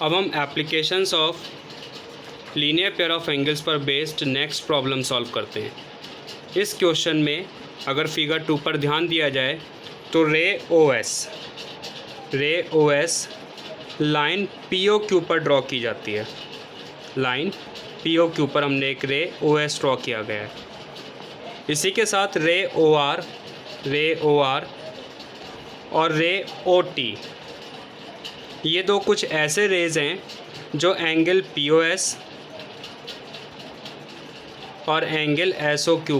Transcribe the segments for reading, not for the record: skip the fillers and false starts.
अब हम applications of linear pair of angles पर बेस्ड नेक्स्ट प्रॉब्लम सॉल्व करते हैं। इस क्वेश्चन में अगर फिगर 2 पर ध्यान दिया जाए तो ray O S line P O Q पर ड्रॉ की जाती है। लाइन पी ओ क्यू पर हमने एक रे ओ एस ड्रॉ किया गया है। इसी के साथ रे ओ आर और रे ओ टी, ये दो कुछ ऐसे रेज हैं जो एंगल पी ओ एस और एंगल एस ओ क्यू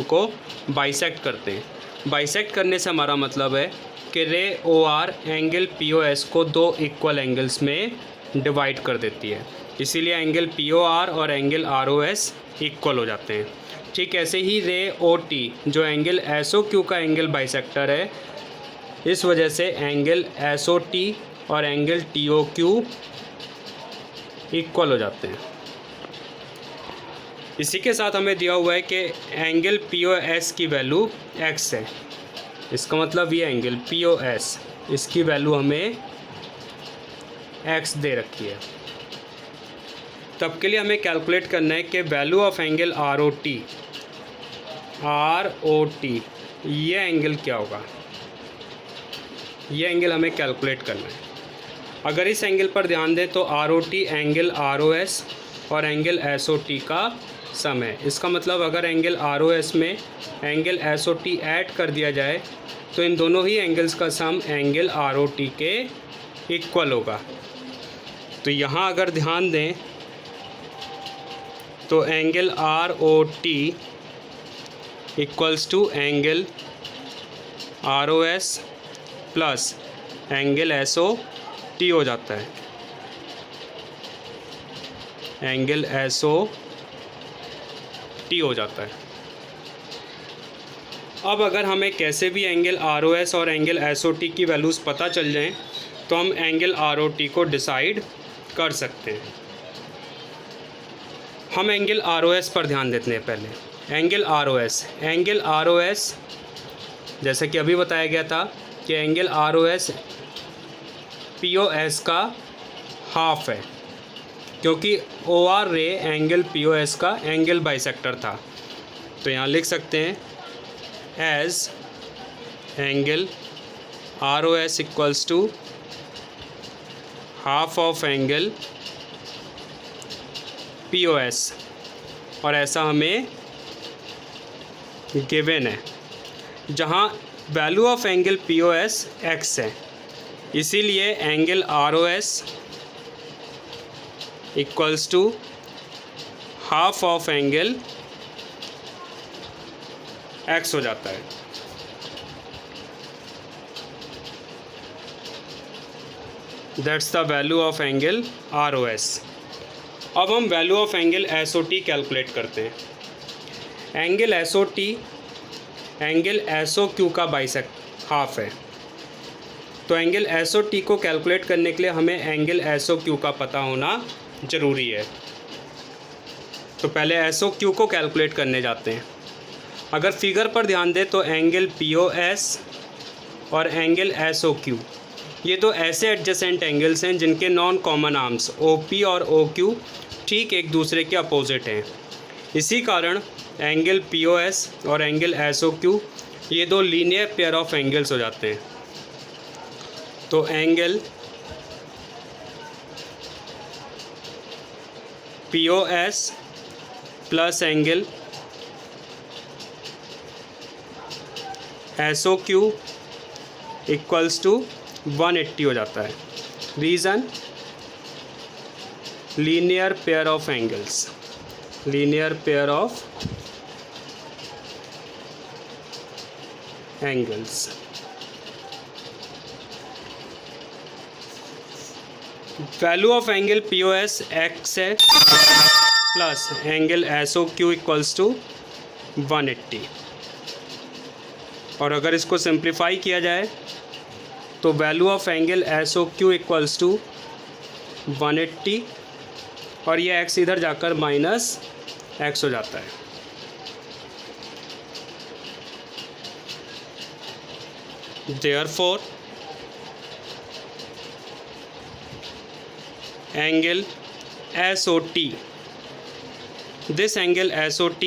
को बाइसेक्ट करते हैं। बाइसेक्ट करने से हमारा मतलब है कि ray O R angle P O S को दो इक्वल एंगल्स में डिवाइड कर देती है, इसीलिए एंगल पी ओ आर और angle R O S equal हो जाते हैं। ठीक ऐसे ही रे ओ टी जो एंगल एस ओ क्यू का एंगल बाइसेक्टर है, इस वजह से एंगल एस ओ टी और angle T O Q equal हो जाते हैं। इसी के साथ हमें दिया हुआ है कि एंगल पी ओ एस की वैल्यू x है। इसका मतलब ये एंगल पी ओ एस, इसकी वैल्यू हमें x दे रखी है। तब के लिए हमें कैलकुलेट करना है कि value of angle R O T ये एंगल क्या होगा। ये एंगल हमें कैलकुलेट करना है। अगर इस एंगल पर ध्यान दें तो R O T angle R O S और एंगल एस ओ टी का सम है। इसका मतलब अगर एंगल आर ओ एस में angle S O T add कर दिया जाए तो इन दोनों ही एंगल्स का sum angle R O T के इक्वल होगा। तो यहाँ अगर ध्यान दें तो angle R O T equals to angle R O S plus angle S O T हो जाता है। एंगल एस ओ टी हो जाता है। अब अगर हमें कैसे भी एंगल आर ओ एस और एंगल एस ओ टी की वैल्यूज़ पता चल जाएं तो हम एंगल आर ओ टी को डिसाइड कर सकते हैं। हम एंगल आर ओ एस पर ध्यान देते हैं। पहले एंगल आर ओ एस जैसे कि अभी बताया गया था कि angle R O S P O S का हाफ है, क्योंकि O R ray angle P O S का एंगल बाइसेक्टर था। तो यहाँ लिख सकते हैं as angle R O S equals to half of angle P O S, और ऐसा हमें गिवन है जहाँ value of angle P O S x है, इसीलिए angle R O S equals to half of angle x हो जाता है। That's the value of angle R O S. अब हम value of angle S O T calculate करते हैं। Angle S O T angle S O Q का bisect half है, तो एंगल एस ओ टी को कैलकुलेट करने के लिए हमें एंगल एस ओ क्यू का पता होना ज़रूरी है। तो पहले एस ओ क्यू को कैलकुलेट करने जाते हैं। अगर फिगर पर ध्यान दें तो एंगल पी ओ एस और एंगल एस ओ क्यू ये दो ऐसे एडजेसेंट एंगल्स हैं जिनके non common arms O P और ओ क्यू ठीक एक दूसरे के अपोजिट हैं। इसी कारण एंगल पी ओ एस और एंगल एस ओ क्यू ये दो लीनियर पेयर ऑफ एंगल्स हो जाते हैं। तो angle P O S plus angle S O Q equals to 180 हो जाता है। Reason linear pair of angles, linear pair of angles. Value of angle P O S x है plus angle S O Q equals to 180, और अगर इसको simplify किया जाए तो value of angle S O Q equals to 180 और ये x इधर जाकर माइनस x हो जाता है। Therefore angle SOT. This angle SOT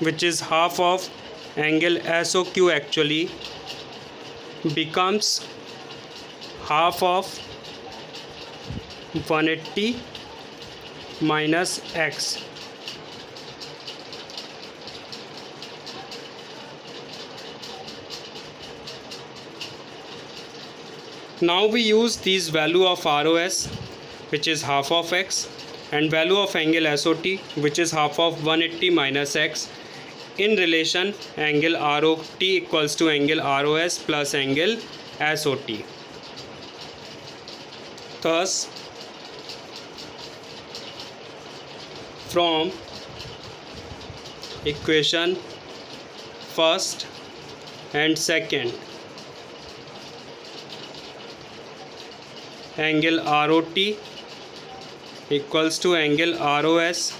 which is half of angle SOQ actually becomes half of 180 minus x. Now we use these value of ROS which is half of x and value of angle SOT which is half of 180 minus x in relation angle ROT equals to angle ROS plus angle SOT. Thus from equation first and second, angle ROT equals to angle ROS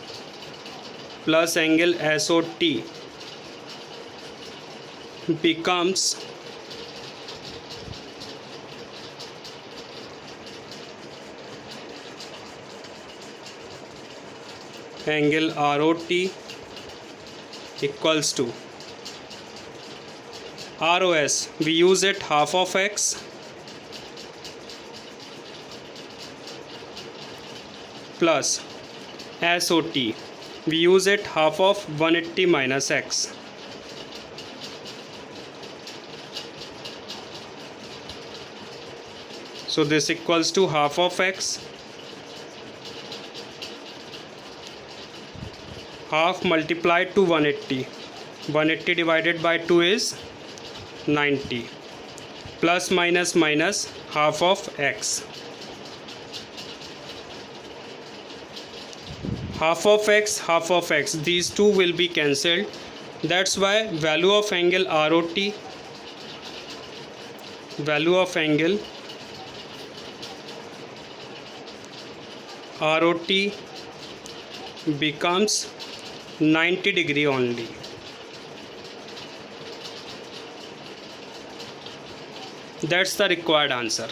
plus angle SOT becomes angle ROT equals to ROS, we use it half of x plus SOT, we use it half of 180 minus x. So this equals to half of x, half multiplied to 180. 180 divided by 2 is 90. Plus minus minus half of x. Half of x, half of x. These two will be cancelled. That's why value of angle ROT, value of angle ROT becomes 90 degree only. That's the required answer.